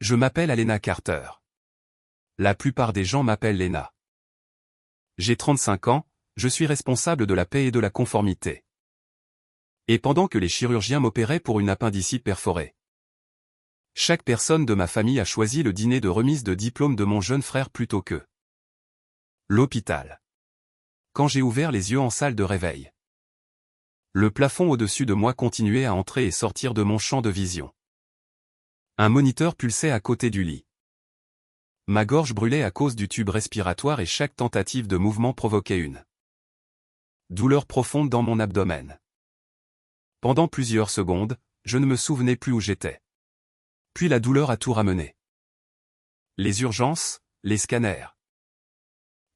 Je m'appelle Alena Carter. La plupart des gens m'appellent Lena. J'ai 35 ans, je suis responsable de la paix et de la conformité. Et pendant que les chirurgiens m'opéraient pour une appendicite perforée, chaque personne de ma famille a choisi le dîner de remise de diplôme de mon jeune frère plutôt que l'hôpital. Quand j'ai ouvert les yeux en salle de réveil, le plafond au-dessus de moi continuait à entrer et sortir de mon champ de vision. Un moniteur pulsait à côté du lit. Ma gorge brûlait à cause du tube respiratoire et chaque tentative de mouvement provoquait une douleur profonde dans mon abdomen. Pendant plusieurs secondes, je ne me souvenais plus où j'étais. Puis la douleur a tout ramené. Les urgences, les scanners.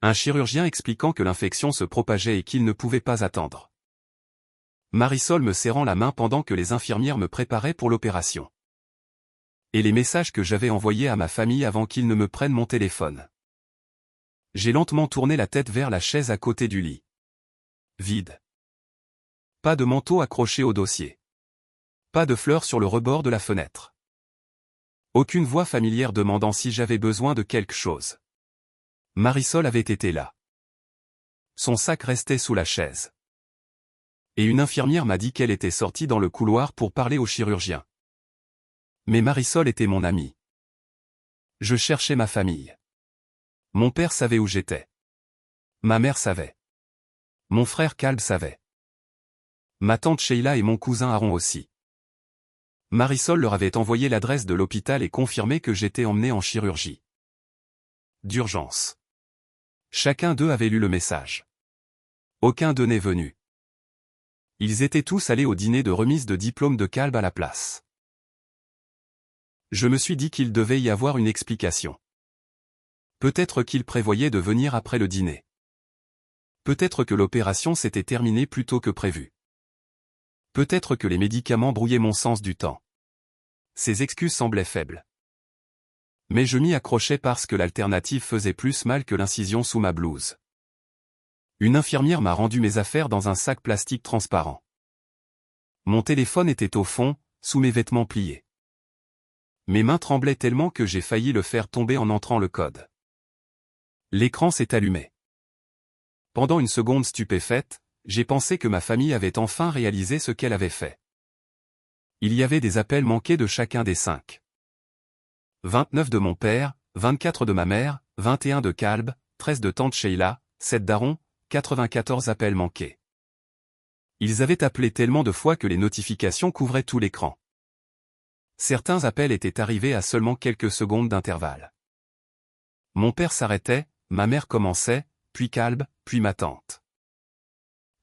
Un chirurgien expliquant que l'infection se propageait et qu'il ne pouvait pas attendre. Marisol me serrant la main pendant que les infirmières me préparaient pour l'opération. Et les messages que j'avais envoyés à ma famille avant qu'ils ne me prennent mon téléphone. J'ai lentement tourné la tête vers la chaise à côté du lit. Vide. Pas de manteau accroché au dossier. Pas de fleurs sur le rebord de la fenêtre. Aucune voix familière demandant si j'avais besoin de quelque chose. Marisol avait été là. Son sac restait sous la chaise. Et une infirmière m'a dit qu'elle était sortie dans le couloir pour parler au chirurgien. Mais Marisol était mon amie. Je cherchais ma famille. Mon père savait où j'étais. Ma mère savait. Mon frère Calb savait. Ma tante Sheila et mon cousin Aaron aussi. Marisol leur avait envoyé l'adresse de l'hôpital et confirmé que j'étais emmené en chirurgie d'urgence. Chacun d'eux avait lu le message. Aucun d'eux n'est venu. Ils étaient tous allés au dîner de remise de diplôme de Calb à la place. Je me suis dit qu'il devait y avoir une explication. Peut-être qu'ils prévoyaient de venir après le dîner. Peut-être que l'opération s'était terminée plus tôt que prévu. Peut-être que les médicaments brouillaient mon sens du temps. Ces excuses semblaient faibles. Mais je m'y accrochais parce que l'alternative faisait plus mal que l'incision sous ma blouse. Une infirmière m'a rendu mes affaires dans un sac plastique transparent. Mon téléphone était au fond, sous mes vêtements pliés. Mes mains tremblaient tellement que j'ai failli le faire tomber en entrant le code. L'écran s'est allumé. Pendant une seconde stupéfaite, j'ai pensé que ma famille avait enfin réalisé ce qu'elle avait fait. Il y avait des appels manqués de chacun des 5. 29 de mon père, 24 de ma mère, 21 de Calb, 13 de tante Sheila, 7 d'Aaron, 94 appels manqués. Ils avaient appelé tellement de fois que les notifications couvraient tout l'écran. Certains appels étaient arrivés à seulement quelques secondes d'intervalle. Mon père s'arrêtait, ma mère commençait, puis Calb, puis ma tante.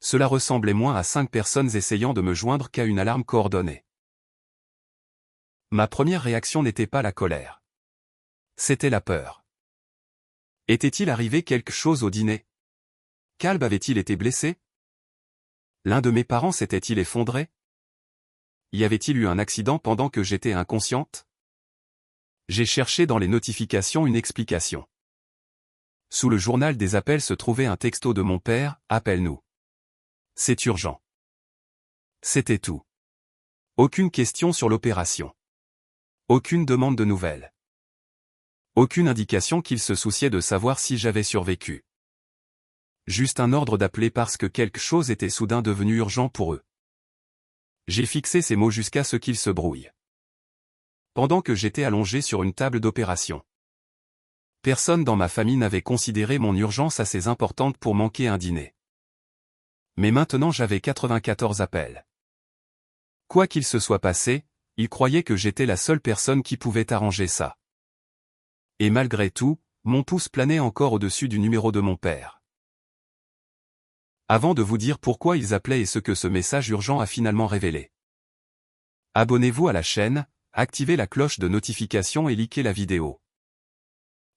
Cela ressemblait moins à 5 personnes essayant de me joindre qu'à une alarme coordonnée. Ma première réaction n'était pas la colère. C'était la peur. Était-il arrivé quelque chose au dîner? Calb avait-il été blessé? L'un de mes parents s'était-il effondré? Y avait-il eu un accident pendant que j'étais inconsciente? J'ai cherché dans les notifications une explication. Sous le journal des appels se trouvait un texto de mon père, « Appelle-nous. C'est urgent. » C'était tout. Aucune question sur l'opération. Aucune demande de nouvelles. Aucune indication qu'il se souciait de savoir si j'avais survécu. Juste un ordre d'appeler parce que quelque chose était soudain devenu urgent pour eux. J'ai fixé ces mots jusqu'à ce qu'ils se brouillent. Pendant que j'étais allongé sur une table d'opération. Personne dans ma famille n'avait considéré mon urgence assez importante pour manquer un dîner. Mais maintenant j'avais 94 appels. Quoi qu'il se soit passé, ils croyaient que j'étais la seule personne qui pouvait arranger ça. Et malgré tout, mon pouce planait encore au-dessus du numéro de mon père. Avant de vous dire pourquoi ils appelaient et ce que ce message urgent a finalement révélé. Abonnez-vous à la chaîne, activez la cloche de notification et likez la vidéo.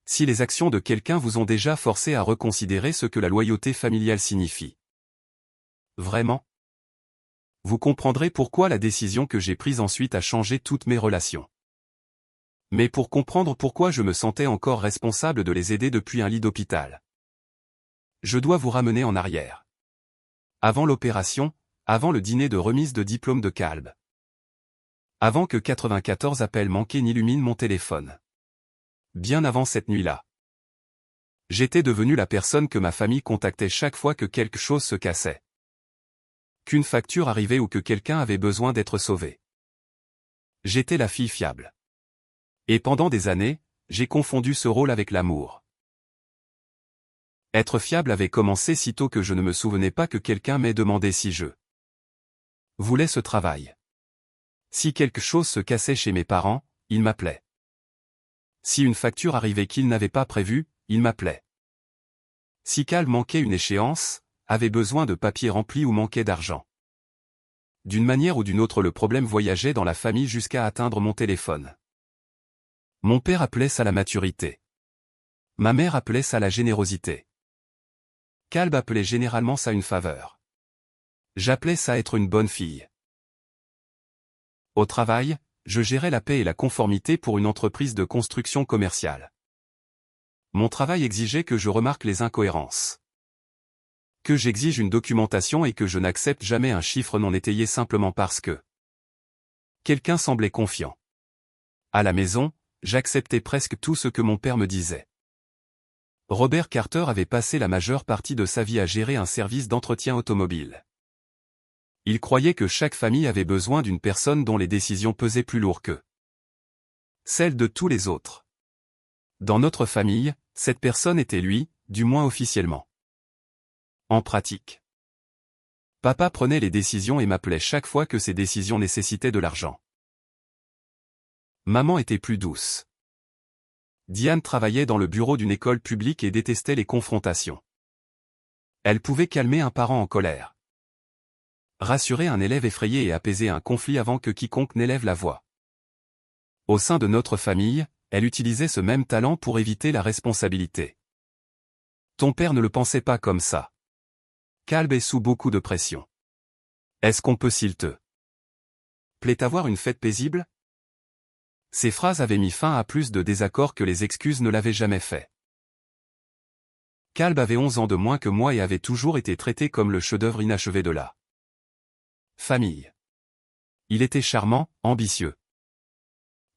Si les actions de quelqu'un vous ont déjà forcé à reconsidérer ce que la loyauté familiale signifie. Vraiment? Vous comprendrez pourquoi la décision que j'ai prise ensuite a changé toutes mes relations. Mais pour comprendre pourquoi je me sentais encore responsable de les aider depuis un lit d'hôpital. Je dois vous ramener en arrière. Avant l'opération, avant le dîner de remise de diplôme de Calb. Avant que 94 appels manqués n'illuminent mon téléphone. Bien avant cette nuit-là. J'étais devenu la personne que ma famille contactait chaque fois que quelque chose se cassait. Qu'une facture arrivait ou que quelqu'un avait besoin d'être sauvé. J'étais la fille fiable. Et pendant des années, j'ai confondu ce rôle avec l'amour. Être fiable avait commencé si tôt que je ne me souvenais pas que quelqu'un m'ait demandé si je voulais ce travail. Si quelque chose se cassait chez mes parents, ils m'appelaient. Si une facture arrivait qu'ils n'avaient pas prévue, ils m'appelaient. Si Cal manquait une échéance, avait besoin de papier rempli ou manquait d'argent. D'une manière ou d'une autre le problème voyageait dans la famille jusqu'à atteindre mon téléphone. Mon père appelait ça la maturité. Ma mère appelait ça la générosité. Calb appelait généralement ça une faveur. J'appelais ça être une bonne fille. Au travail, je gérais la paix et la conformité pour une entreprise de construction commerciale. Mon travail exigeait que je remarque les incohérences. Que j'exige une documentation et que je n'accepte jamais un chiffre non étayé simplement parce que quelqu'un semblait confiant. À la maison, j'acceptais presque tout ce que mon père me disait. Robert Carter avait passé la majeure partie de sa vie à gérer un service d'entretien automobile. Il croyait que chaque famille avait besoin d'une personne dont les décisions pesaient plus lourd que celles de tous les autres. Dans notre famille, cette personne était lui, du moins officiellement. En pratique, papa prenait les décisions et m'appelait chaque fois que ces décisions nécessitaient de l'argent. Maman était plus douce. Diane travaillait dans le bureau d'une école publique et détestait les confrontations. Elle pouvait calmer un parent en colère, rassurer un élève effrayé et apaiser un conflit avant que quiconque n'élève la voix. Au sein de notre famille, elle utilisait ce même talent pour éviter la responsabilité. Ton père ne le pensait pas comme ça. Calb est sous beaucoup de pression. Est-ce qu'on peut s'il te plaît avoir une fête paisible? Ces phrases avaient mis fin à plus de désaccords que les excuses ne l'avaient jamais fait. Calb avait 11 ans de moins que moi et avait toujours été traité comme le chef-d'œuvre inachevé de la famille. Il était charmant, ambitieux.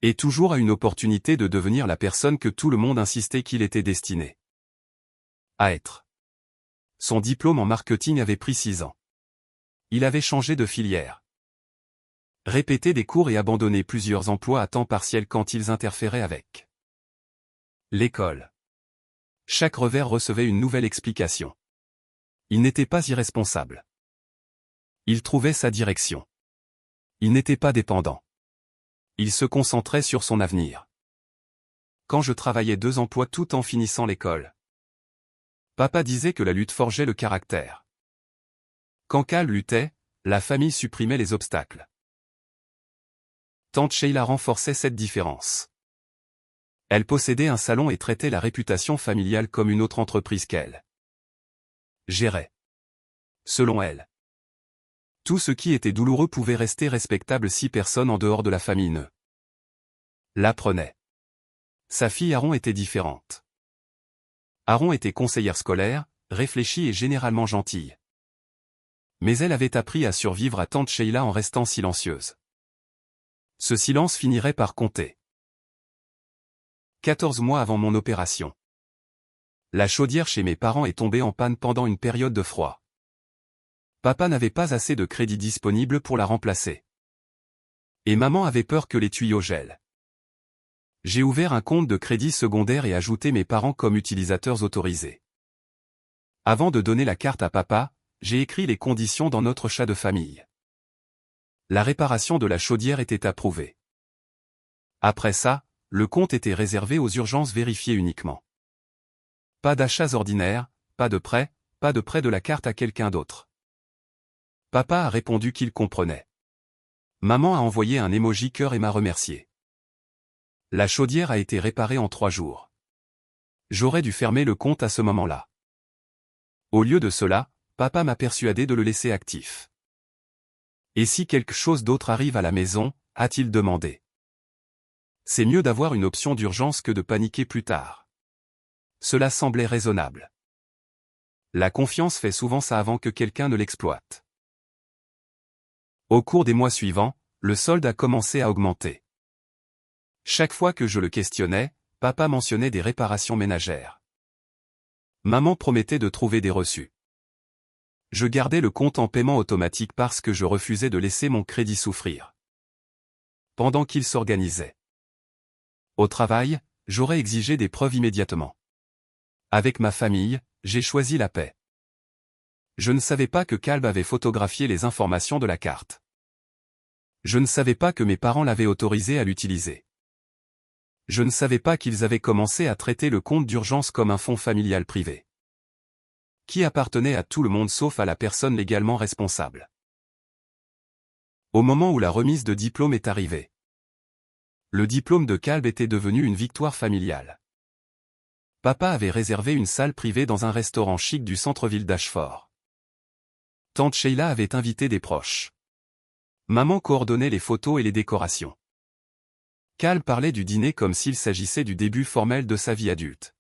Et toujours à une opportunité de devenir la personne que tout le monde insistait qu'il était destiné à être. Son diplôme en marketing avait pris 6 ans. Il avait changé de filière, répété des cours et abandonné plusieurs emplois à temps partiel quand ils interféraient avec l'école. Chaque revers recevait une nouvelle explication. Il n'était pas irresponsable. Il trouvait sa direction. Il n'était pas dépendant. Il se concentrait sur son avenir. Quand je travaillais 2 emplois tout en finissant l'école, papa disait que la lutte forgeait le caractère. Quand Cal luttait, la famille supprimait les obstacles. Tante Sheila renforçait cette différence. Elle possédait un salon et traitait la réputation familiale comme une autre entreprise qu'elle gérait. Selon elle, tout ce qui était douloureux pouvait rester respectable si personne en dehors de la famille ne l'apprenait. Sa fille Aaron était différente. Aaron était conseillère scolaire, réfléchie et généralement gentille. Mais elle avait appris à survivre à tante Sheila en restant silencieuse. Ce silence finirait par compter. 14 mois avant mon opération. La chaudière chez mes parents est tombée en panne pendant une période de froid. Papa n'avait pas assez de crédit disponible pour la remplacer. Et maman avait peur que les tuyaux gèlent. J'ai ouvert un compte de crédit secondaire et ajouté mes parents comme utilisateurs autorisés. Avant de donner la carte à papa, j'ai écrit les conditions dans notre chat de famille. La réparation de la chaudière était approuvée. Après ça, le compte était réservé aux urgences vérifiées uniquement. Pas d'achats ordinaires, pas de prêt de la carte à quelqu'un d'autre. Papa a répondu qu'il comprenait. Maman a envoyé un emoji cœur et m'a remercié. La chaudière a été réparée en 3 jours. J'aurais dû fermer le compte à ce moment-là. Au lieu de cela, papa m'a persuadé de le laisser actif. Et si quelque chose d'autre arrive à la maison, a-t-il demandé. C'est mieux d'avoir une option d'urgence que de paniquer plus tard. Cela semblait raisonnable. La confiance fait souvent ça avant que quelqu'un ne l'exploite. Au cours des mois suivants, le solde a commencé à augmenter. Chaque fois que je le questionnais, papa mentionnait des réparations ménagères. Maman promettait de trouver des reçus. Je gardais le compte en paiement automatique parce que je refusais de laisser mon crédit souffrir. Pendant qu'il s'organisait. Au travail, j'aurais exigé des preuves immédiatement. Avec ma famille, j'ai choisi la paix. Je ne savais pas que Calb avait photographié les informations de la carte. Je ne savais pas que mes parents l'avaient autorisé à l'utiliser. Je ne savais pas qu'ils avaient commencé à traiter le compte d'urgence comme un fonds familial privé, qui appartenait à tout le monde sauf à la personne légalement responsable. Au moment où la remise de diplôme est arrivée, le diplôme de Calb était devenu une victoire familiale. Papa avait réservé une salle privée dans un restaurant chic du centre-ville d'Ashford. Tante Sheila avait invité des proches. Maman coordonnait les photos et les décorations. Calb parlait du dîner comme s'il s'agissait du début formel de sa vie adulte.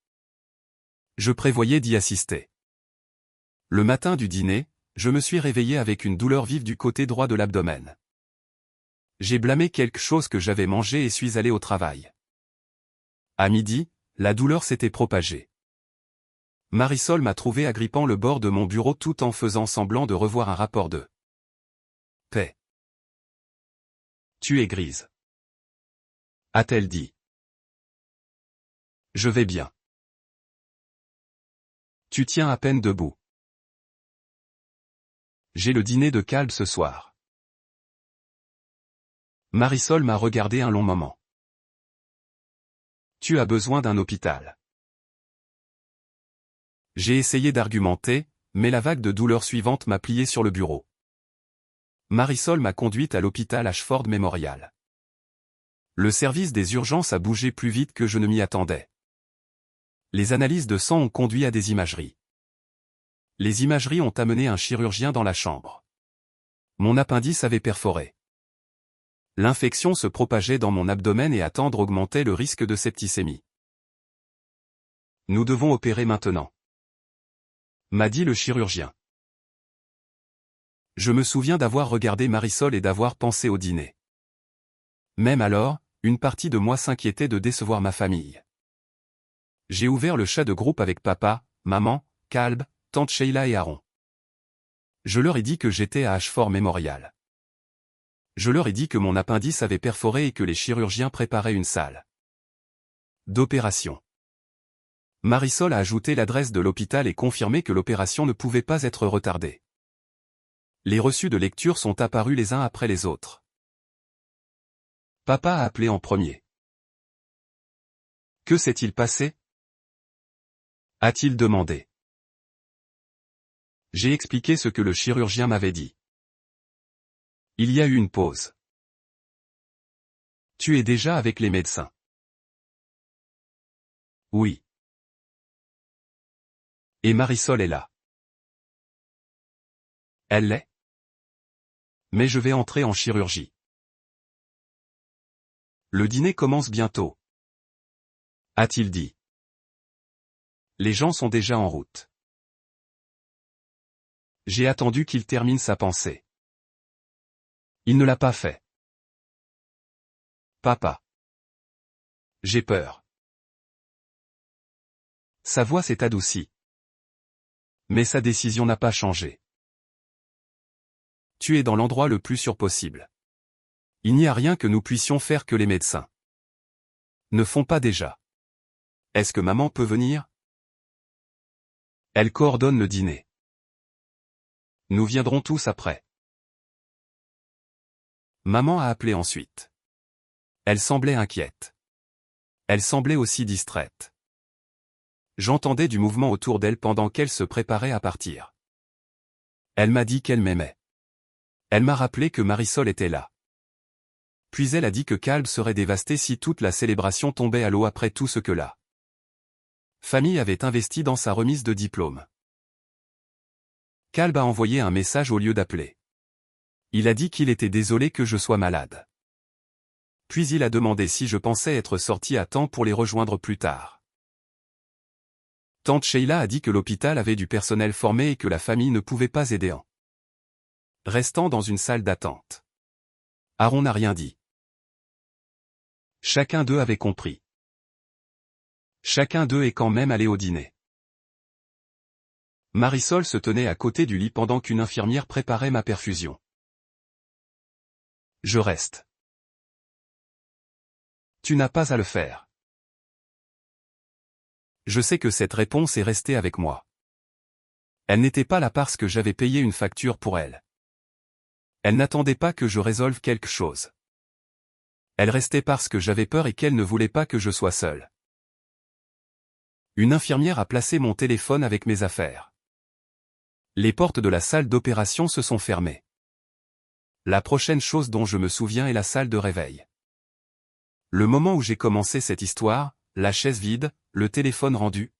Je prévoyais d'y assister. Le matin du dîner, je me suis réveillé avec une douleur vive du côté droit de l'abdomen. J'ai blâmé quelque chose que j'avais mangé et suis allé au travail. À midi, la douleur s'était propagée. Marisol m'a trouvé agrippant le bord de mon bureau tout en faisant semblant de revoir un rapport de paix. Tu es grise, a-t-elle dit. Je vais bien. Tu tiens à peine debout. J'ai le dîner de Calb ce soir. Marisol m'a regardé un long moment. Tu as besoin d'un hôpital. J'ai essayé d'argumenter, mais la vague de douleur suivante m'a plié sur le bureau. Marisol m'a conduite à l'hôpital Ashford Memorial. Le service des urgences a bougé plus vite que je ne m'y attendais. Les analyses de sang ont conduit à des imageries. Les imageries ont amené un chirurgien dans la chambre. Mon appendice avait perforé. L'infection se propageait dans mon abdomen et attendre augmentait le risque de septicémie. Nous devons opérer maintenant, m'a dit le chirurgien. Je me souviens d'avoir regardé Marisol et d'avoir pensé au dîner. Même alors, une partie de moi s'inquiétait de décevoir ma famille. J'ai ouvert le chat de groupe avec papa, maman, Calb, tante Sheila et Aaron. Je leur ai dit que j'étais à Ashford Memorial. Je leur ai dit que mon appendice avait perforé et que les chirurgiens préparaient une salle d'opération. Marisol a ajouté l'adresse de l'hôpital et confirmé que l'opération ne pouvait pas être retardée. Les reçus de lecture sont apparus les uns après les autres. Papa a appelé en premier. Que s'est-il passé? A-t-il demandé. J'ai expliqué ce que le chirurgien m'avait dit. Il y a eu une pause. Tu es déjà avec les médecins? Oui. Et Marisol est là. Elle l'est? Mais je vais entrer en chirurgie. Le dîner commence bientôt, a-t-il dit. Les gens sont déjà en route. J'ai attendu qu'il termine sa pensée. Il ne l'a pas fait. Papa. J'ai peur. Sa voix s'est adoucie. Mais sa décision n'a pas changé. Tu es dans l'endroit le plus sûr possible. Il n'y a rien que nous puissions faire que les médecins ne font pas déjà. Est-ce que maman peut venir? Elle coordonne le dîner. Nous viendrons tous après. Maman a appelé ensuite. Elle semblait inquiète. Elle semblait aussi distraite. J'entendais du mouvement autour d'elle pendant qu'elle se préparait à partir. Elle m'a dit qu'elle m'aimait. Elle m'a rappelé que Marisol était là. Puis elle a dit que Calb serait dévasté si toute la célébration tombait à l'eau après tout ce que la famille avait investi dans sa remise de diplôme. Calb a envoyé un message au lieu d'appeler. Il a dit qu'il était désolé que je sois malade. Puis il a demandé si je pensais être sorti à temps pour les rejoindre plus tard. Tante Sheila a dit que l'hôpital avait du personnel formé et que la famille ne pouvait pas aider en restant dans une salle d'attente. Aaron n'a rien dit. Chacun d'eux avait compris. Chacun d'eux est quand même allé au dîner. Marisol se tenait à côté du lit pendant qu'une infirmière préparait ma perfusion. Je reste. Tu n'as pas à le faire. Je sais que cette réponse est restée avec moi. Elle n'était pas là parce que j'avais payé une facture pour elle. Elle n'attendait pas que je résolve quelque chose. Elle restait parce que j'avais peur et qu'elle ne voulait pas que je sois seul. Une infirmière a placé mon téléphone avec mes affaires. Les portes de la salle d'opération se sont fermées. La prochaine chose dont je me souviens est la salle de réveil. Le moment où j'ai commencé cette histoire, la chaise vide, le téléphone rendu.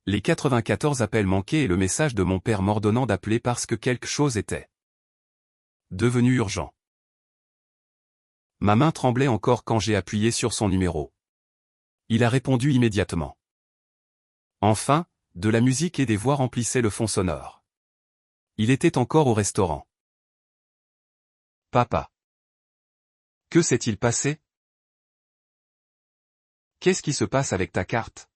Les 94 appels manqués et le message de mon père m'ordonnant d'appeler parce que quelque chose était devenu urgent. Ma main tremblait encore quand j'ai appuyé sur son numéro. Il a répondu immédiatement. Enfin, de la musique et des voix remplissaient le fond sonore. Il était encore au restaurant. Papa. Que s'est-il passé? Qu'est-ce qui se passe avec ta carte?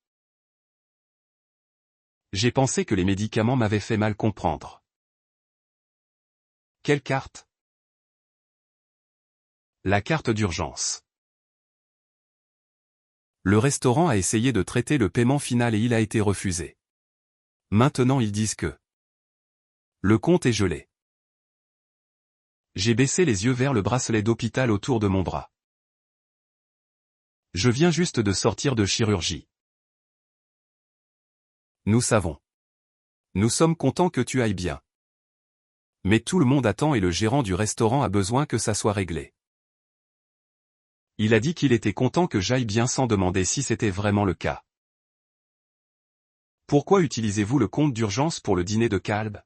J'ai pensé que les médicaments m'avaient fait mal comprendre. Quelle carte? La carte d'urgence. Le restaurant a essayé de traiter le paiement final et il a été refusé. Maintenant ils disent que le compte est gelé. J'ai baissé les yeux vers le bracelet d'hôpital autour de mon bras. Je viens juste de sortir de chirurgie. Nous savons. Nous sommes contents que tu ailles bien. Mais tout le monde attend et le gérant du restaurant a besoin que ça soit réglé. Il a dit qu'il était content que j'aille bien sans demander si c'était vraiment le cas. Pourquoi utilisez-vous le compte d'urgence pour le dîner de Calb?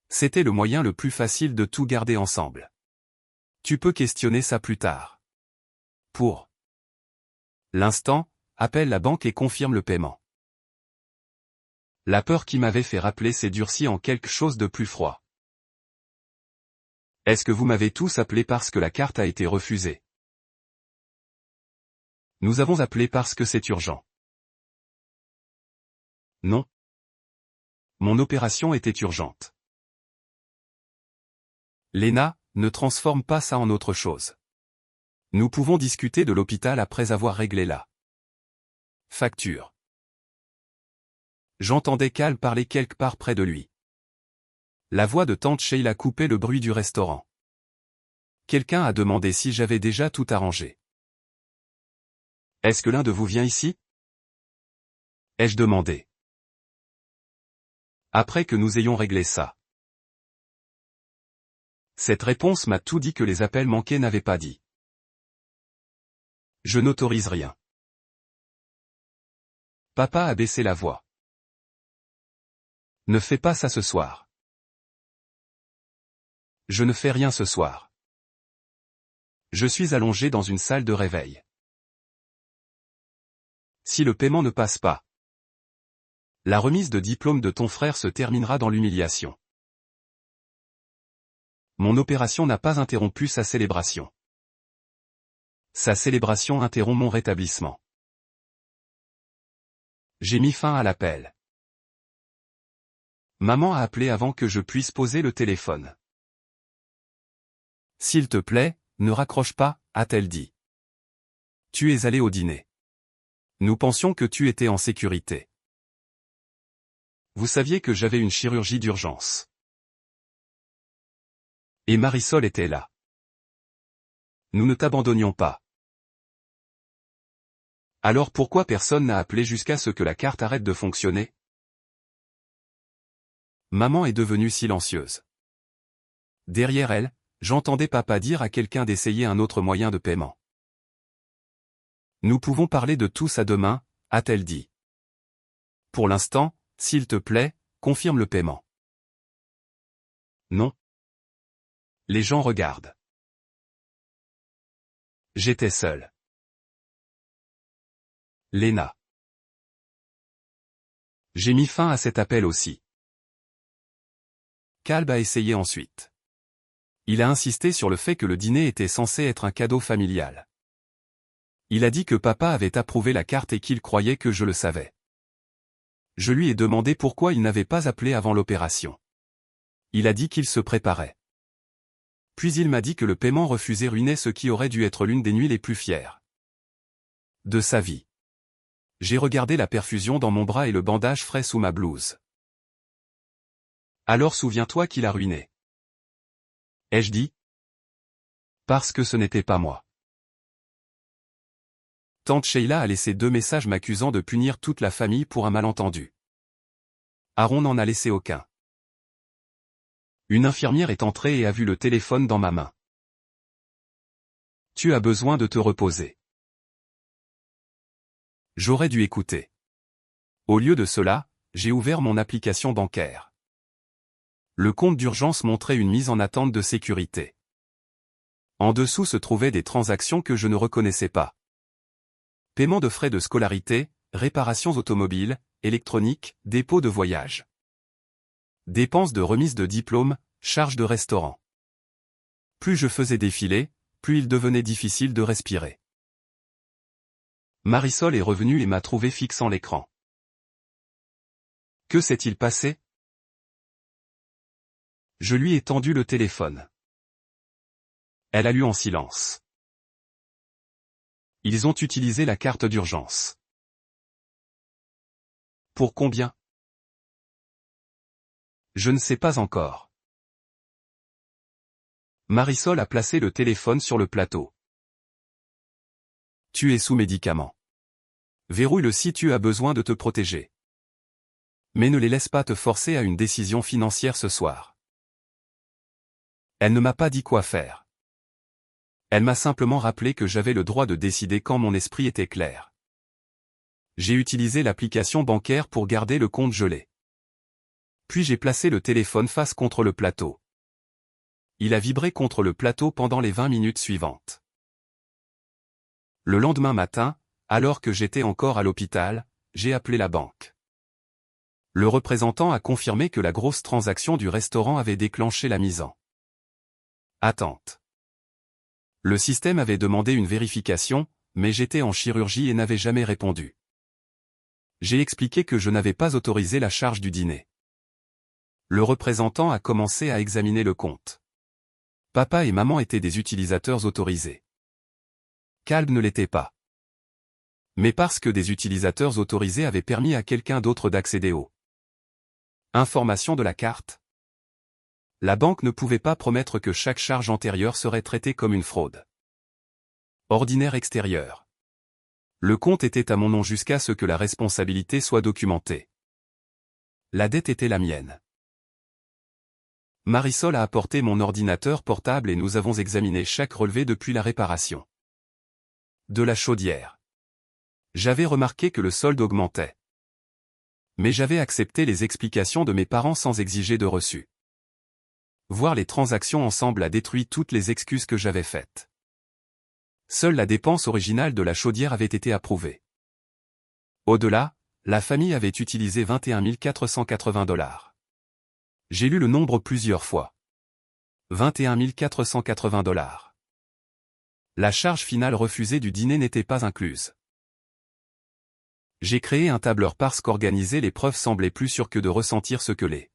C'était le moyen le plus facile de tout garder ensemble. Tu peux questionner ça plus tard. Pour l'instant, appelle la banque et confirme le paiement. La peur qui m'avait fait rappeler s'est durcie en quelque chose de plus froid. Est-ce que vous m'avez tous appelé parce que la carte a été refusée? Nous avons appelé parce que c'est urgent. Non. Mon opération était urgente. Léna, ne transforme pas ça en autre chose. Nous pouvons discuter de l'hôpital après avoir réglé la facture. J'entendais Cal parler quelque part près de lui. La voix de tante Sheila coupait le bruit du restaurant. Quelqu'un a demandé si j'avais déjà tout arrangé. Est-ce que l'un de vous vient ici? Ai-je demandé. Après que nous ayons réglé ça. Cette réponse m'a tout dit que les appels manqués n'avaient pas dit. Je n'autorise rien. Papa a baissé la voix. Ne fais pas ça ce soir. Je ne fais rien ce soir. Je suis allongé dans une salle de réveil. Si le paiement ne passe pas, la remise de diplôme de ton frère se terminera dans l'humiliation. Mon opération n'a pas interrompu sa célébration. Sa célébration interrompt mon rétablissement. J'ai mis fin à l'appel. Maman a appelé avant que je puisse poser le téléphone. S'il te plaît, ne raccroche pas, a-t-elle dit. Tu es allé au dîner. Nous pensions que tu étais en sécurité. Vous saviez que j'avais une chirurgie d'urgence. Et Marisol était là. Nous ne t'abandonnions pas. Alors pourquoi personne n'a appelé jusqu'à ce que la carte arrête de fonctionner? Maman est devenue silencieuse. Derrière elle, j'entendais papa dire à quelqu'un d'essayer un autre moyen de paiement. Nous pouvons parler de tout ça demain, a-t-elle dit. Pour l'instant, s'il te plaît, confirme le paiement. Non. Les gens regardent. J'étais seul. Léna. J'ai mis fin à cet appel aussi. Calb a essayé ensuite. Il a insisté sur le fait que le dîner était censé être un cadeau familial. Il a dit que papa avait approuvé la carte et qu'il croyait que je le savais. Je lui ai demandé pourquoi il n'avait pas appelé avant l'opération. Il a dit qu'il se préparait. Puis il m'a dit que le paiement refusé ruinait ce qui aurait dû être l'une des nuits les plus fières de sa vie. J'ai regardé la perfusion dans mon bras et le bandage frais sous ma blouse. Alors souviens-toi qu'il a ruiné. Ai-je dit? Parce que ce n'était pas moi. Tante Sheila a laissé 2 messages m'accusant de punir toute la famille pour un malentendu. Aaron n'en a laissé aucun. Une infirmière est entrée et a vu le téléphone dans ma main. Tu as besoin de te reposer. J'aurais dû écouter. Au lieu de cela, j'ai ouvert mon application bancaire. Le compte d'urgence montrait une mise en attente de sécurité. En dessous se trouvaient des transactions que je ne reconnaissais pas. Paiement de frais de scolarité, réparations automobiles, électronique, dépôt de voyage. Dépenses de remise de diplôme, charges de restaurant. Plus je faisais défiler, plus il devenait difficile de respirer. Marisol est revenue et m'a trouvé fixant l'écran. Que s'est-il passé? Je lui ai tendu le téléphone. Elle a lu en silence. Ils ont utilisé la carte d'urgence. Pour combien? Je ne sais pas encore. Marisol a placé le téléphone sur le plateau. Tu es sous médicaments. Verrouille-le si tu as besoin de te protéger. Mais ne les laisse pas te forcer à une décision financière ce soir. Elle ne m'a pas dit quoi faire. Elle m'a simplement rappelé que j'avais le droit de décider quand mon esprit était clair. J'ai utilisé l'application bancaire pour garder le compte gelé. Puis j'ai placé le téléphone face contre le plateau. Il a vibré contre le plateau pendant les 20 minutes suivantes. Le lendemain matin, alors que j'étais encore à l'hôpital, j'ai appelé la banque. Le représentant a confirmé que la grosse transaction du restaurant avait déclenché la mise en attente. Le système avait demandé une vérification, mais j'étais en chirurgie et n'avais jamais répondu. J'ai expliqué que je n'avais pas autorisé la charge du dîner. Le représentant a commencé à examiner le compte. Papa et maman étaient des utilisateurs autorisés. Calb ne l'était pas. Mais parce que des utilisateurs autorisés avaient permis à quelqu'un d'autre d'accéder aux informations de la carte. La banque ne pouvait pas promettre que chaque charge antérieure serait traitée comme une fraude ordinaire extérieure. Le compte était à mon nom jusqu'à ce que la responsabilité soit documentée. La dette était la mienne. Marisol a apporté mon ordinateur portable et nous avons examiné chaque relevé depuis la réparation de la chaudière. J'avais remarqué que le solde augmentait. Mais j'avais accepté les explications de mes parents sans exiger de reçu. Voir les transactions ensemble a détruit toutes les excuses que j'avais faites. Seule la dépense originale de la chaudière avait été approuvée. Au-delà, la famille avait utilisé 21 480 $. J'ai lu le nombre plusieurs fois. 21 480 $. La charge finale refusée du dîner n'était pas incluse. J'ai créé un tableur parce qu'organiser les preuves semblait plus sûr que de ressentir ce que les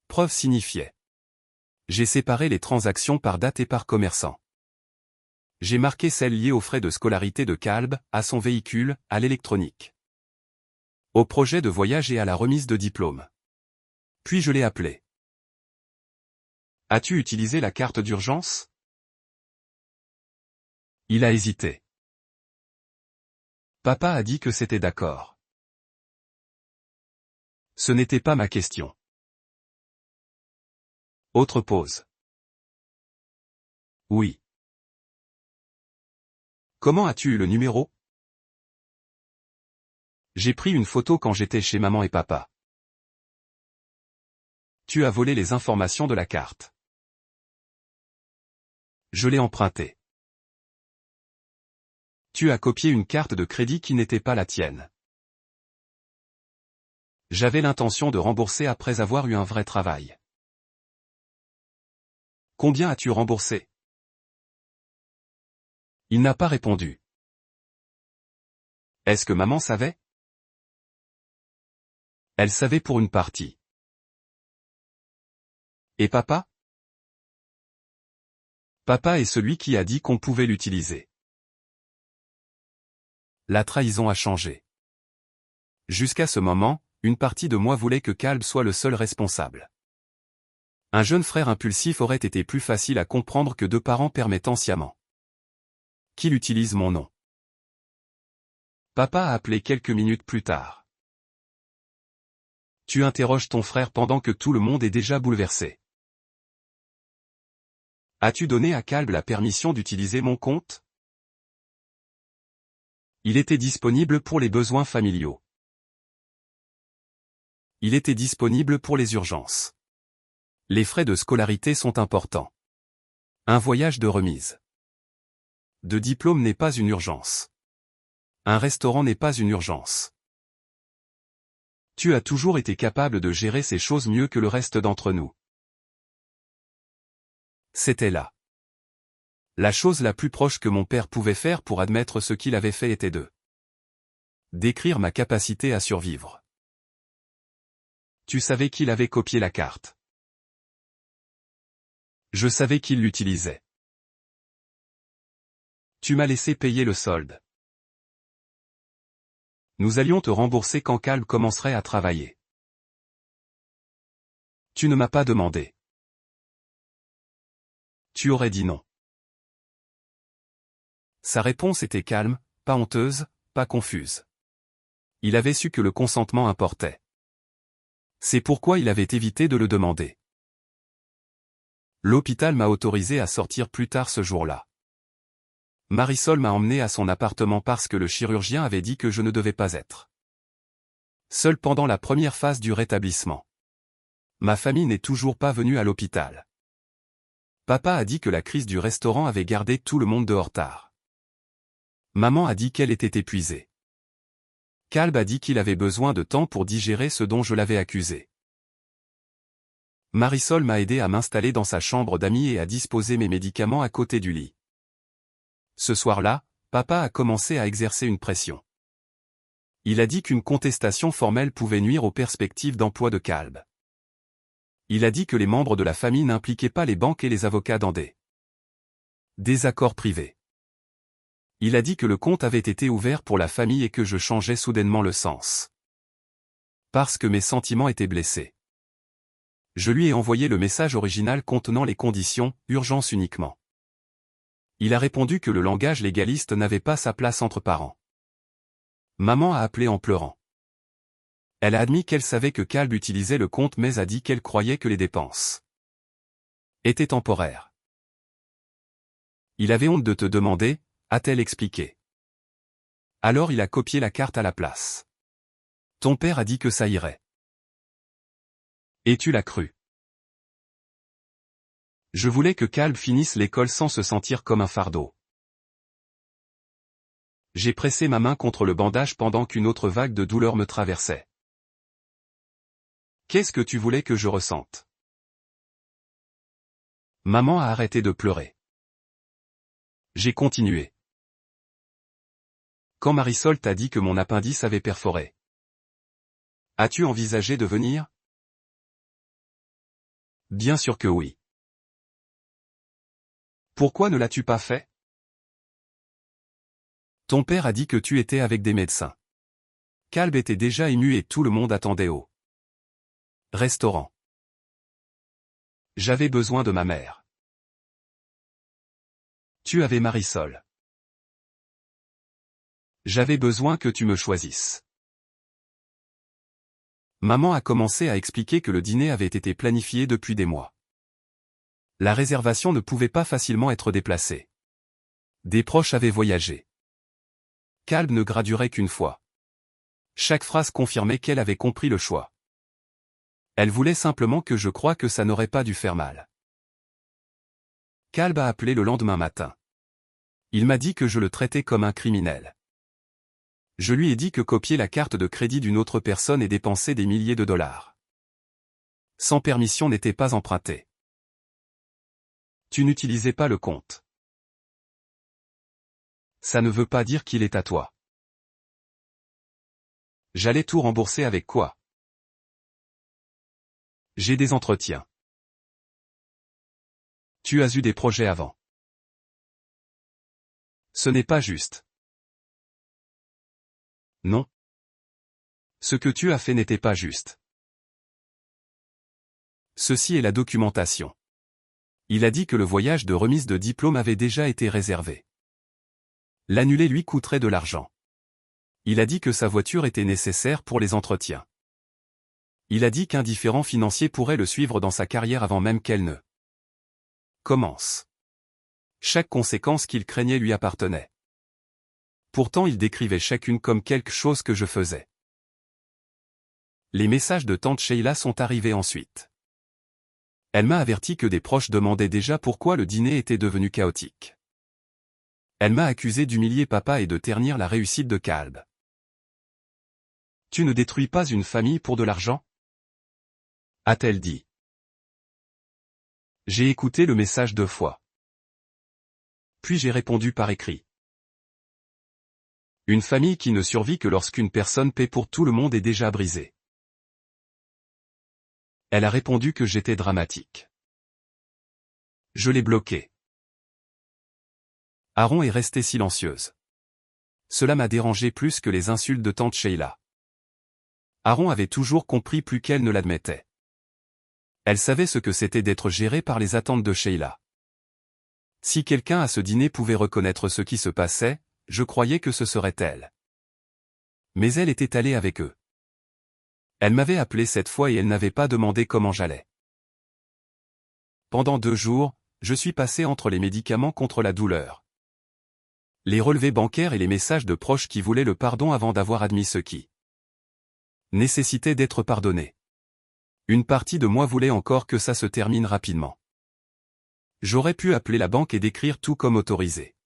preuves signifiaient. J'ai séparé les transactions par date et par commerçant. J'ai marqué celles liées aux frais de scolarité de Calb, à son véhicule, à l'électronique, au projet de voyage et à la remise de diplôme. Puis je l'ai appelé. As-tu utilisé la carte d'urgence? Il a hésité. Papa a dit que c'était d'accord. Ce n'était pas ma question. Autre pause. Oui. Comment as-tu eu le numéro? J'ai pris une photo quand j'étais chez maman et papa. Tu as volé les informations de la carte. Je l'ai empruntée. Tu as copié une carte de crédit qui n'était pas la tienne. J'avais l'intention de rembourser après avoir eu un vrai travail. Combien as-tu remboursé? Il n'a pas répondu. Est-ce que maman savait? Elle savait pour une partie. Et papa? Papa est celui qui a dit qu'on pouvait l'utiliser. La trahison a changé. Jusqu'à ce moment, une partie de moi voulait que Calb soit le seul responsable. Un jeune frère impulsif aurait été plus facile à comprendre que deux parents permettant sciemment. Qu'il utilise mon nom. Papa a appelé quelques minutes plus tard. Tu interroges ton frère pendant que tout le monde est déjà bouleversé. As-tu donné à Calb la permission d'utiliser mon compte? Il était disponible pour les besoins familiaux. Il était disponible pour les urgences. Les frais de scolarité sont importants. Un voyage de remise. De diplôme n'est pas une urgence. Un restaurant n'est pas une urgence. Tu as toujours été capable de gérer ces choses mieux que le reste d'entre nous. C'était là. La chose la plus proche que mon père pouvait faire pour admettre ce qu'il avait fait était de décrire ma capacité à survivre. Tu savais qu'il avait copié la carte. Je savais qu'il l'utilisait. Tu m'as laissé payer le solde. Nous allions te rembourser quand Calb commencerait à travailler. Tu ne m'as pas demandé. Tu aurais dit non. Sa réponse était calme, pas honteuse, pas confuse. Il avait su que le consentement importait. C'est pourquoi il avait évité de le demander. L'hôpital m'a autorisé à sortir plus tard ce jour-là. Marisol m'a emmené à son appartement parce que le chirurgien avait dit que je ne devais pas être seul pendant la première phase du rétablissement. Ma famille n'est toujours pas venue à l'hôpital. Papa a dit que la crise du restaurant avait gardé tout le monde dehors tard. Maman a dit qu'elle était épuisée. Calb a dit qu'il avait besoin de temps pour digérer ce dont je l'avais accusé. Marisol m'a aidé à m'installer dans sa chambre d'amis et à disposer mes médicaments à côté du lit. Ce soir-là, papa a commencé à exercer une pression. Il a dit qu'une contestation formelle pouvait nuire aux perspectives d'emploi de Calb. Il a dit que les membres de la famille n'impliquaient pas les banques et les avocats dans des désaccords privés. Il a dit que le compte avait été ouvert pour la famille et que je changeais soudainement le sens. Parce que mes sentiments étaient blessés. Je lui ai envoyé le message original contenant les conditions, urgence uniquement. Il a répondu que le langage légaliste n'avait pas sa place entre parents. Maman a appelé en pleurant. Elle a admis qu'elle savait que Calb utilisait le compte mais a dit qu'elle croyait que les dépenses étaient temporaires. Il avait honte de te demander, a-t-elle expliqué. Alors il a copié la carte à la place. Ton père a dit que ça irait. Et tu l'as cru. Je voulais que Calb finisse l'école sans se sentir comme un fardeau. J'ai pressé ma main contre le bandage pendant qu'une autre vague de douleur me traversait. Qu'est-ce que tu voulais que je ressente? Maman a arrêté de pleurer. J'ai continué. Quand Marisol t'a dit que mon appendice avait perforé. As-tu envisagé de venir? Bien sûr que oui. Pourquoi ne l'as-tu pas fait? Ton père a dit que tu étais avec des médecins. Calb était déjà ému et tout le monde attendait au restaurant. J'avais besoin de ma mère. Tu avais Marisol. J'avais besoin que tu me choisisses. Maman a commencé à expliquer que le dîner avait été planifié depuis des mois. La réservation ne pouvait pas facilement être déplacée. Des proches avaient voyagé. Calb ne graduerait qu'une fois. Chaque phrase confirmait qu'elle avait compris le choix. Elle voulait simplement que je croie que ça n'aurait pas dû faire mal. Calb a appelé le lendemain matin. Il m'a dit que je le traitais comme un criminel. Je lui ai dit que copier la carte de crédit d'une autre personne et dépenser des milliers de dollars sans permission n'était pas emprunté. Tu n'utilisais pas le compte. Ça ne veut pas dire qu'il est à toi. J'allais tout rembourser avec quoi? J'ai des entretiens. Tu as eu des projets avant. Ce n'est pas juste. Non. Ce que tu as fait n'était pas juste. Ceci est la documentation. Il a dit que le voyage de remise de diplôme avait déjà été réservé. L'annuler lui coûterait de l'argent. Il a dit que sa voiture était nécessaire pour les entretiens. Il a dit qu'un différend financier pourrait le suivre dans sa carrière avant même qu'elle ne commence. Chaque conséquence qu'il craignait lui appartenait. Pourtant il décrivait chacune comme quelque chose que je faisais. Les messages de tante Sheila sont arrivés ensuite. Elle m'a averti que des proches demandaient déjà pourquoi le dîner était devenu chaotique. Elle m'a accusé d'humilier papa et de ternir la réussite de Kalb. Tu ne détruis pas une famille pour de l'argent? A-t-elle dit. J'ai écouté le message 2 fois. Puis j'ai répondu par écrit. Une famille qui ne survit que lorsqu'une personne paie pour tout le monde est déjà brisée. Elle a répondu que j'étais dramatique. Je l'ai bloquée. Aaron est restée silencieuse. Cela m'a dérangé plus que les insultes de tante Sheila. Aaron avait toujours compris plus qu'elle ne l'admettait. Elle savait ce que c'était d'être gérée par les attentes de Sheila. Si quelqu'un à ce dîner pouvait reconnaître ce qui se passait, je croyais que ce serait elle. Mais elle était allée avec eux. Elle m'avait appelé cette fois et elle n'avait pas demandé comment j'allais. Pendant 2 jours, je suis passé entre les médicaments contre la douleur, les relevés bancaires et les messages de proches qui voulaient le pardon avant d'avoir admis ce qui nécessitait d'être pardonné. Une partie de moi voulait encore que ça se termine rapidement. J'aurais pu appeler la banque et décrire tout comme autorisé.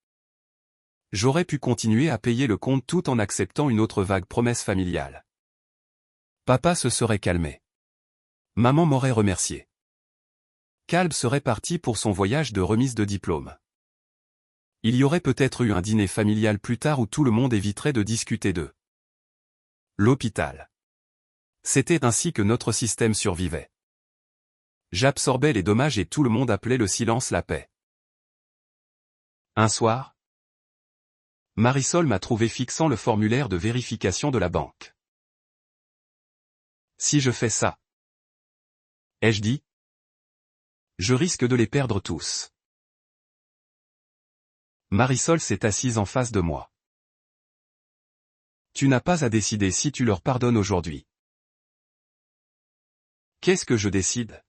J'aurais pu continuer à payer le compte tout en acceptant une autre vague promesse familiale. Papa se serait calmé. Maman m'aurait remercié. Kalb serait parti pour son voyage de remise de diplôme. Il y aurait peut-être eu un dîner familial plus tard où tout le monde éviterait de discuter de l'hôpital. C'était ainsi que notre système survivait. J'absorbais les dommages et tout le monde appelait le silence la paix. Un soir, Marisol m'a trouvé fixant le formulaire de vérification de la banque. Si je fais ça, ai-je dit, je risque de les perdre tous. Marisol s'est assise en face de moi. Tu n'as pas à décider si tu leur pardonnes aujourd'hui. Qu'est-ce que je décide?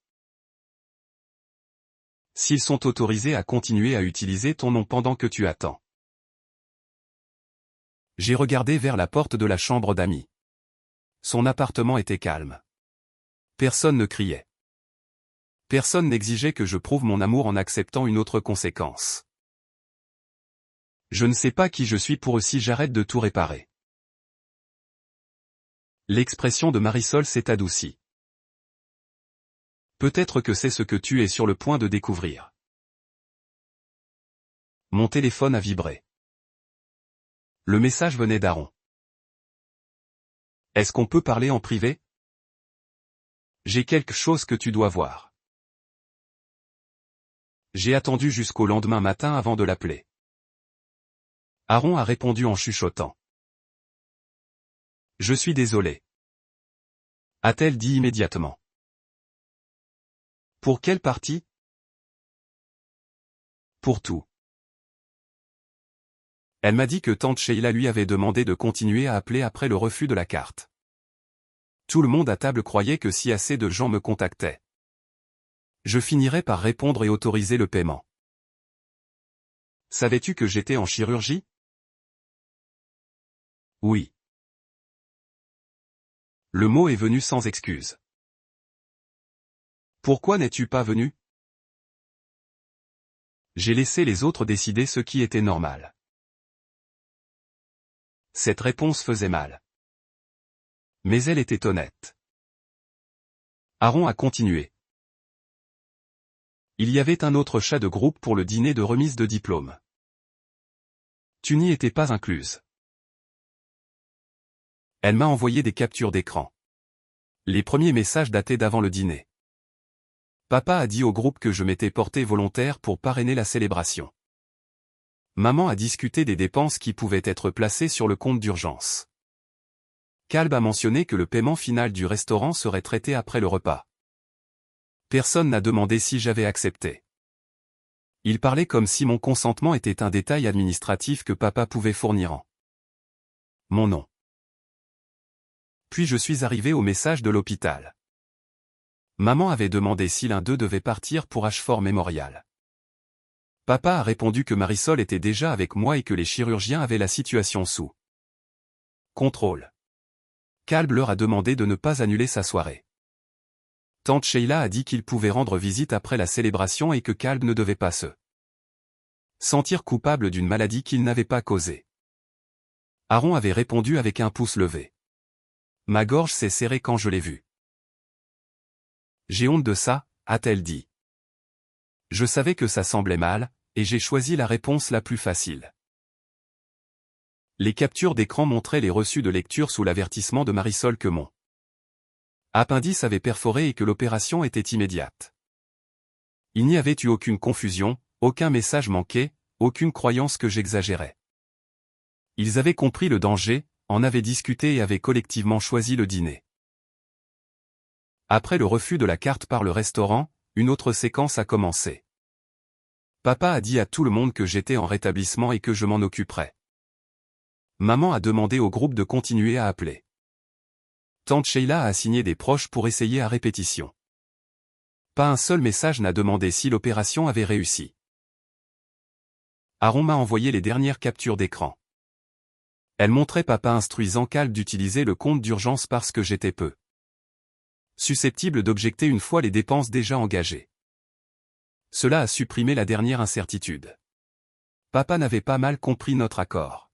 S'ils sont autorisés à continuer à utiliser ton nom pendant que tu attends. J'ai regardé vers la porte de la chambre d'amis. Son appartement était calme. Personne ne criait. Personne n'exigeait que je prouve mon amour en acceptant une autre conséquence. Je ne sais pas qui je suis pour eux si j'arrête de tout réparer. L'expression de Marisol s'est adoucie. Peut-être que c'est ce que tu es sur le point de découvrir. Mon téléphone a vibré. Le message venait d'Aaron. Est-ce qu'on peut parler en privé? J'ai quelque chose que tu dois voir. J'ai attendu jusqu'au lendemain matin avant de l'appeler. Aaron a répondu en chuchotant. Je suis désolé. A-t-elle dit immédiatement. Pour quelle partie? Pour tout. Elle m'a dit que tante Sheila lui avait demandé de continuer à appeler après le refus de la carte. Tout le monde à table croyait que si assez de gens me contactaient, je finirais par répondre et autoriser le paiement. Savais-tu que j'étais en chirurgie? Oui. Le mot est venu sans excuse. Pourquoi n'es-tu pas venu? J'ai laissé les autres décider ce qui était normal. Cette réponse faisait mal. Mais elle était honnête. Aaron a continué. Il y avait un autre chat de groupe pour le dîner de remise de diplôme. Tu n'y étais pas incluse. Elle m'a envoyé des captures d'écran. Les premiers messages dataient d'avant le dîner. Papa a dit au groupe que je m'étais porté volontaire pour parrainer la célébration. Maman a discuté des dépenses qui pouvaient être placées sur le compte d'urgence. Calb a mentionné que le paiement final du restaurant serait traité après le repas. Personne n'a demandé si j'avais accepté. Il parlait comme si mon consentement était un détail administratif que papa pouvait fournir en mon nom. Puis je suis arrivé au message de l'hôpital. Maman avait demandé si l'un d'eux devait partir pour Ashford Memorial. Papa a répondu que Marisol était déjà avec moi et que les chirurgiens avaient la situation sous contrôle. Calb leur a demandé de ne pas annuler sa soirée. Tante Sheila a dit qu'il pouvait rendre visite après la célébration et que Calb ne devait pas se sentir coupable d'une maladie qu'il n'avait pas causée. Aaron avait répondu avec un pouce levé. Ma gorge s'est serrée quand je l'ai vu. J'ai honte de ça, a-t-elle dit. Je savais que ça semblait mal, et j'ai choisi la réponse la plus facile. Les captures d'écran montraient les reçus de lecture sous l'avertissement de Marisol que mon appendice avait perforé et que l'opération était immédiate. Il n'y avait eu aucune confusion, aucun message manqué, aucune croyance que j'exagérais. Ils avaient compris le danger, en avaient discuté et avaient collectivement choisi le dîner. Après le refus de la carte par le restaurant, une autre séquence a commencé. Papa a dit à tout le monde que j'étais en rétablissement et que je m'en occuperais. Maman a demandé au groupe de continuer à appeler. Tante Sheila a assigné des proches pour essayer à répétition. Pas un seul message n'a demandé si l'opération avait réussi. Aaron m'a envoyé les dernières captures d'écran. Elle montrait papa instruisant Calb d'utiliser le compte d'urgence parce que j'étais peu susceptible d'objecter une fois les dépenses déjà engagées. Cela a supprimé la dernière incertitude. Papa n'avait pas mal compris notre accord.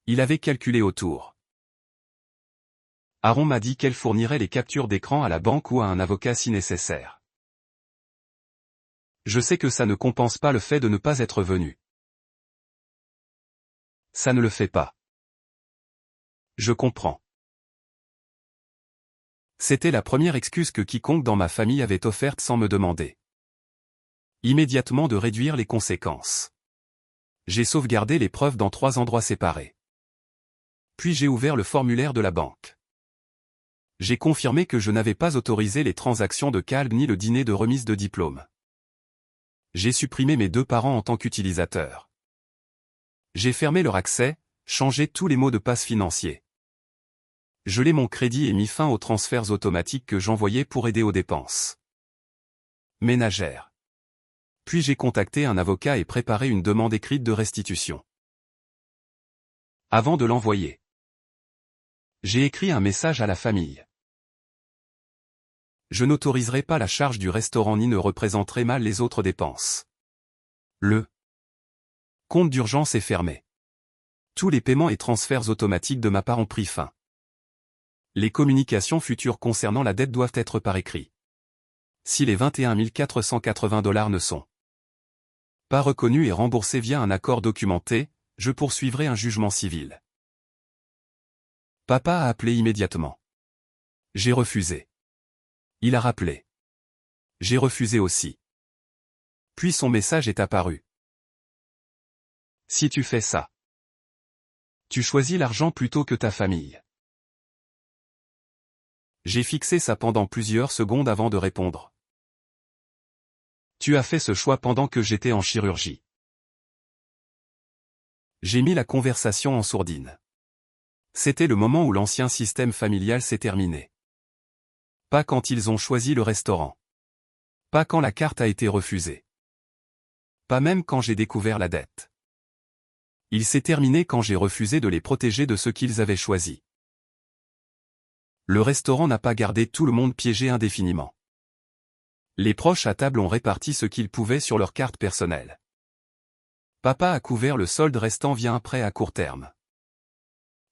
Il avait calculé autour. Aaron m'a dit qu'elle fournirait les captures d'écran à la banque ou à un avocat si nécessaire. Je sais que ça ne compense pas le fait de ne pas être venu. Ça ne le fait pas. Je comprends. C'était la première excuse que quiconque dans ma famille avait offerte sans me demander immédiatement de réduire les conséquences. J'ai sauvegardé les preuves dans 3 endroits séparés. Puis j'ai ouvert le formulaire de la banque. J'ai confirmé que je n'avais pas autorisé les transactions de Calb ni le dîner de remise de diplôme. J'ai supprimé mes 2 parents en tant qu'utilisateurs. J'ai fermé leur accès, changé tous les mots de passe financier. Gelé mon crédit et mis fin aux transferts automatiques que j'envoyais pour aider aux dépenses ménagères. Puis j'ai contacté un avocat et préparé une demande écrite de restitution. Avant de l'envoyer, j'ai écrit un message à la famille. Je n'autoriserai pas la charge du restaurant ni ne représenterai mal les autres dépenses. Le compte d'urgence est fermé. Tous les paiements et transferts automatiques de ma part ont pris fin. Les communications futures concernant la dette doivent être par écrit. Si les 21 480 $ ne sont pas reconnus et remboursés via un accord documenté, je poursuivrai un jugement civil. Papa a appelé immédiatement. J'ai refusé. Il a rappelé. J'ai refusé aussi. Puis son message est apparu. Si tu fais ça, tu choisis l'argent plutôt que ta famille. J'ai fixé ça pendant plusieurs secondes avant de répondre. Tu as fait ce choix pendant que j'étais en chirurgie. J'ai mis la conversation en sourdine. C'était le moment où l'ancien système familial s'est terminé. Pas quand ils ont choisi le restaurant. Pas quand la carte a été refusée. Pas même quand j'ai découvert la dette. Il s'est terminé quand j'ai refusé de les protéger de ce qu'ils avaient choisi. Le restaurant n'a pas gardé tout le monde piégé indéfiniment. Les proches à table ont réparti ce qu'ils pouvaient sur leur carte personnelle. Papa a couvert le solde restant via un prêt à court terme.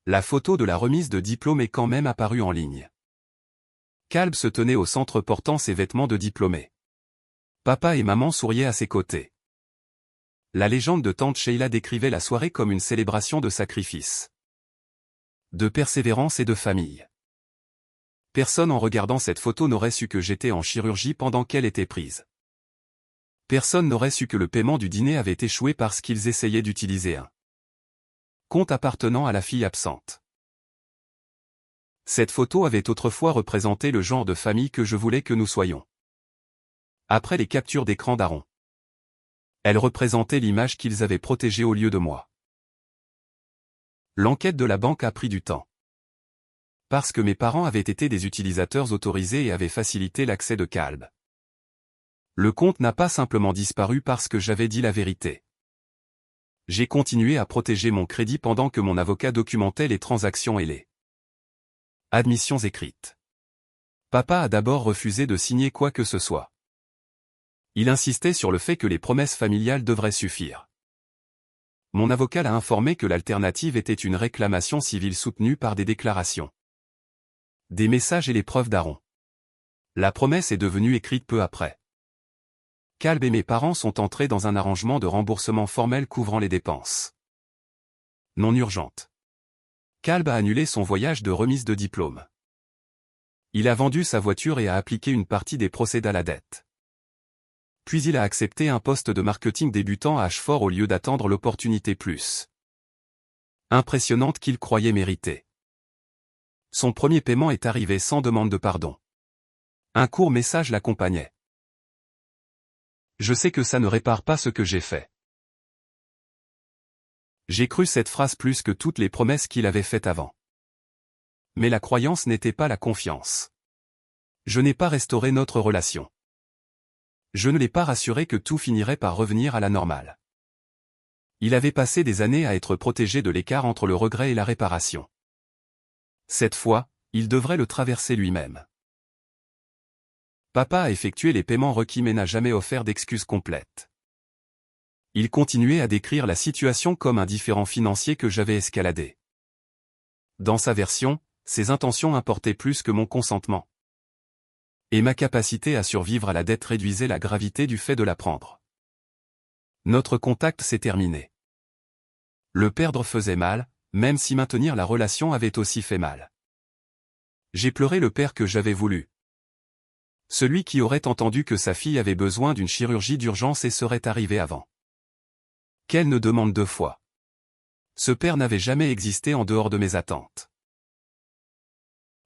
La photo de la remise de diplôme est quand même apparue en ligne. Calb se tenait au centre portant ses vêtements de diplômé. Papa et maman souriaient à ses côtés. La légende de tante Sheila décrivait la soirée comme une célébration de sacrifice, de persévérance et de famille. Personne en regardant cette photo n'aurait su que j'étais en chirurgie pendant qu'elle était prise. Personne n'aurait su que le paiement du dîner avait échoué parce qu'ils essayaient d'utiliser un compte appartenant à la fille absente. Cette photo avait autrefois représenté le genre de famille que je voulais que nous soyons. Après les captures d'écran d'Aaron, elle représentait l'image qu'ils avaient protégée au lieu de moi. L'enquête de la banque a pris du temps. Parce que mes parents avaient été des utilisateurs autorisés et avaient facilité l'accès de Kalb. Le compte n'a pas simplement disparu parce que j'avais dit la vérité. J'ai continué à protéger mon crédit pendant que mon avocat documentait les transactions et les admissions écrites. Papa a d'abord refusé de signer quoi que ce soit. Il insistait sur le fait que les promesses familiales devraient suffire. Mon avocat l'a informé que l'alternative était une réclamation civile soutenue par des déclarations, des messages et les preuves d'Aaron. La promesse est devenue écrite peu après. Kalb et mes parents sont entrés dans un arrangement de remboursement formel couvrant les dépenses non urgentes. Kalb a annulé son voyage de remise de diplôme. Il a vendu sa voiture et a appliqué une partie des procédés à la dette. Puis il a accepté un poste de marketing débutant à Ashford au lieu d'attendre l'opportunité plus impressionnante qu'il croyait mériter. Son premier paiement est arrivé sans demande de pardon. Un court message l'accompagnait. Je sais que ça ne répare pas ce que j'ai fait. J'ai cru cette phrase plus que toutes les promesses qu'il avait faites avant. Mais la croyance n'était pas la confiance. Je n'ai pas restauré notre relation. Je ne l'ai pas rassuré que tout finirait par revenir à la normale. Il avait passé des années à être protégé de l'écart entre le regret et la réparation. Cette fois, il devrait le traverser lui-même. Papa a effectué les paiements requis mais n'a jamais offert d'excuses complètes. Il continuait à décrire la situation comme un différend financier que j'avais escaladé. Dans sa version, ses intentions importaient plus que mon consentement. Et ma capacité à survivre à la dette réduisait la gravité du fait de la prendre. Notre contact s'est terminé. Le perdre faisait mal, même si maintenir la relation avait aussi fait mal. J'ai pleuré le père que j'avais voulu. Celui qui aurait entendu que sa fille avait besoin d'une chirurgie d'urgence et serait arrivé avant qu'elle ne demande 2 fois. Ce père n'avait jamais existé en dehors de mes attentes.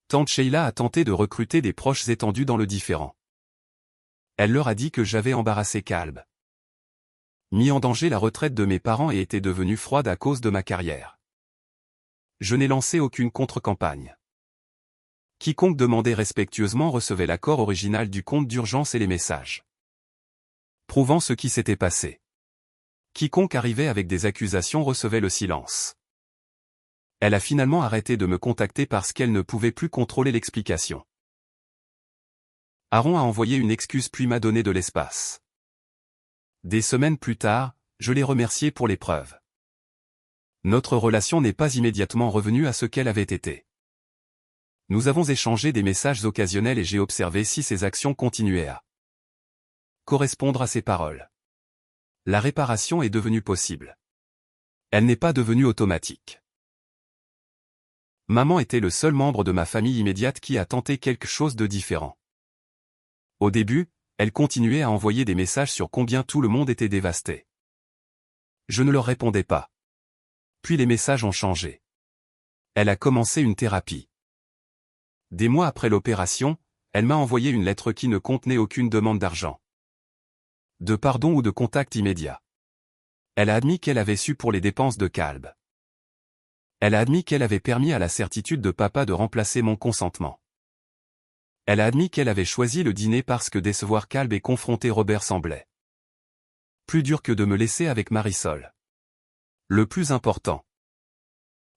Tante Sheila a tenté de recruter des proches étendus dans le différend. Elle leur a dit que j'avais embarrassé Kalb, mis en danger la retraite de mes parents et était devenue froide à cause de ma carrière. Je n'ai lancé aucune contre-campagne. Quiconque demandait respectueusement recevait l'accord original du compte d'urgence et les messages prouvant ce qui s'était passé. Quiconque arrivait avec des accusations recevait le silence. Elle a finalement arrêté de me contacter parce qu'elle ne pouvait plus contrôler l'explication. Aaron a envoyé une excuse puis m'a donné de l'espace. Des semaines plus tard, je l'ai remercié pour les preuves. Notre relation n'est pas immédiatement revenue à ce qu'elle avait été. Nous avons échangé des messages occasionnels et j'ai observé si ses actions continuaient à correspondre à ses paroles. La réparation est devenue possible. Elle n'est pas devenue automatique. Maman était le seul membre de ma famille immédiate qui a tenté quelque chose de différent. Au début, elle continuait à envoyer des messages sur combien tout le monde était dévasté. Je ne leur répondais pas. Puis les messages ont changé. Elle a commencé une thérapie. Des mois après l'opération, elle m'a envoyé une lettre qui ne contenait aucune demande d'argent, de pardon ou de contact immédiat. Elle a admis qu'elle avait su pour les dépenses de Kalb. Elle a admis qu'elle avait permis à la certitude de papa de remplacer mon consentement. Elle a admis qu'elle avait choisi le dîner parce que décevoir Kalb et confronter Robert semblait plus dur que de me laisser avec Marisol. Le plus important.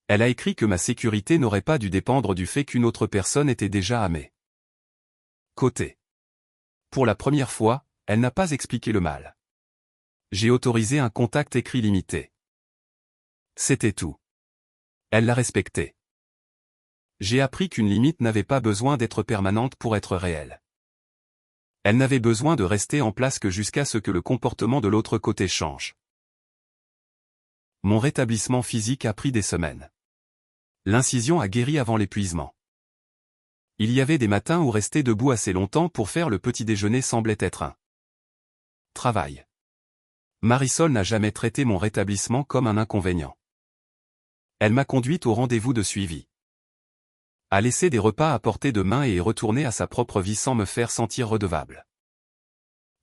Elle a écrit que ma sécurité n'aurait pas dû dépendre du fait qu'une autre personne était déjà à mes côtés. Pour la première fois, elle n'a pas expliqué le mal. J'ai autorisé un contact écrit limité. C'était tout. Elle l'a respecté. J'ai appris qu'une limite n'avait pas besoin d'être permanente pour être réelle. Elle n'avait besoin de rester en place que jusqu'à ce que le comportement de l'autre côté change. Mon rétablissement physique a pris des semaines. L'incision a guéri avant l'épuisement. Il y avait des matins où rester debout assez longtemps pour faire le petit déjeuner semblait être un travail. Marisol n'a jamais traité mon rétablissement comme un inconvénient. Elle m'a conduite au rendez-vous de suivi. A laissé des repas à portée de main et est retournée à sa propre vie sans me faire sentir redevable.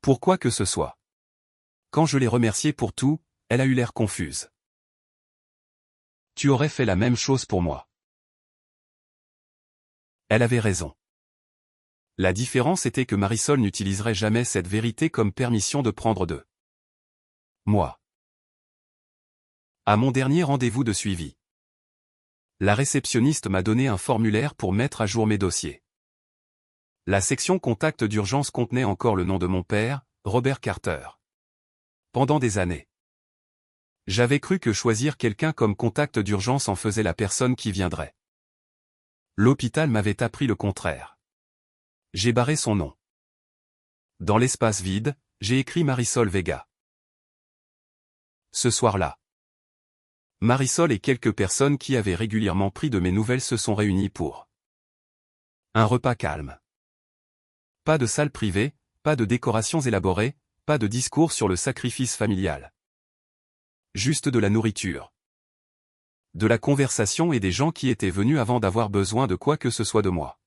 Pourquoi que ce soit. Quand je l'ai remerciée pour tout, elle a eu l'air confuse. Tu aurais fait la même chose pour moi. Elle avait raison. La différence était que Marisol n'utiliserait jamais cette vérité comme permission de prendre de moi. À mon dernier rendez-vous de suivi, la réceptionniste m'a donné un formulaire pour mettre à jour mes dossiers. La section contact d'urgence contenait encore le nom de mon père, Robert Carter. Pendant des années, j'avais cru que choisir quelqu'un comme contact d'urgence en faisait la personne qui viendrait. L'hôpital m'avait appris le contraire. J'ai barré son nom. Dans l'espace vide, j'ai écrit Marisol Vega. Ce soir-là, Marisol et quelques personnes qui avaient régulièrement pris de mes nouvelles se sont réunies pour un repas calme. Pas de salle privée, pas de décorations élaborées, pas de discours sur le sacrifice familial. Juste de la nourriture. De la conversation et des gens qui étaient venus avant d'avoir besoin de quoi que ce soit de moi.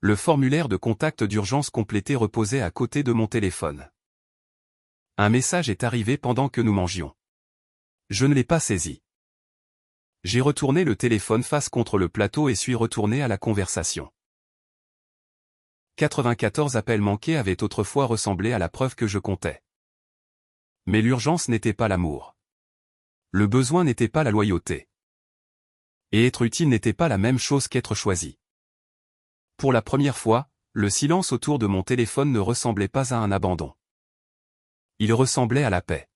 Le formulaire de contact d'urgence complété reposait à côté de mon téléphone. Un message est arrivé pendant que nous mangions. Je ne l'ai pas saisi. J'ai retourné le téléphone face contre le plateau et suis retourné à la conversation. 94 appels manqués avaient autrefois ressemblé à la preuve que je comptais. Mais l'urgence n'était pas l'amour. Le besoin n'était pas la loyauté. Et être utile n'était pas la même chose qu'être choisi. Pour la première fois, le silence autour de mon téléphone ne ressemblait pas à un abandon. Il ressemblait à la paix.